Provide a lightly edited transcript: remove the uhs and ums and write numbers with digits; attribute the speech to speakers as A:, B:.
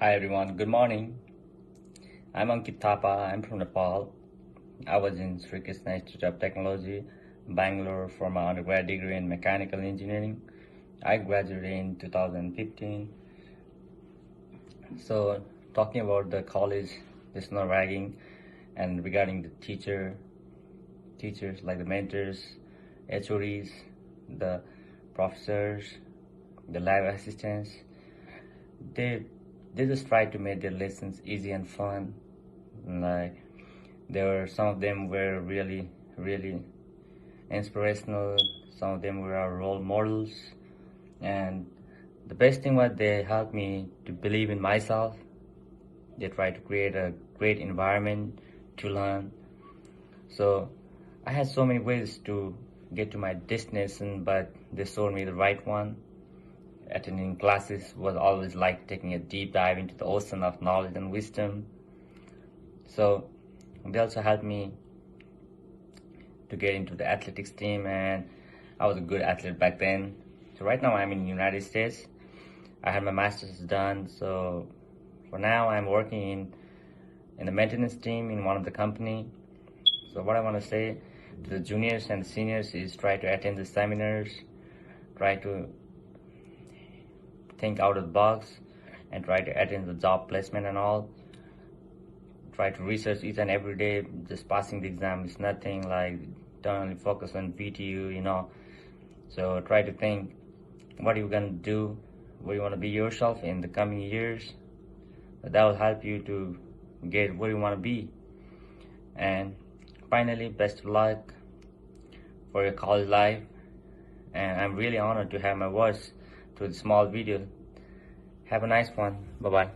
A: Hi everyone, good morning. I'm Ankith Thapa. I'm from Nepal. I was in Sri Krishna Institute of Technology, Bangalore for my undergrad degree in Mechanical Engineering. I graduated in 2015. So talking about the college, it's not ragging, and regarding the teachers like the mentors, HODs, the professors, the lab assistants, they they just try to make their lessons easy and fun. Like some of them were really inspirational. Some of them were our role models, and the best thing was they helped me to believe in myself. They tried to create a great environment to learn. So I had so many ways to get to my destination, but they showed me the right one. Attending classes was always like taking a deep dive into the ocean of knowledge and wisdom. So they also helped me to get into the athletics team, and I was a good athlete back then. So right now I'm in the United States. I had my master's done, so for now I'm working in the maintenance team in one of the company. So what I want to say to the juniors and the seniors is try to attend the seminars, try to think out of the box, and try to attend the job placement and all. Try to research each and every day. Just passing the exam is nothing. Like, don't only focus on VTU. So try to think what you're gonna do, where you want to be yourself in the coming years. That will help you to get where you want to be. And finally, best of luck for your college life. And I'm really honored to have my voice through the small video. Have a nice one. Bye bye.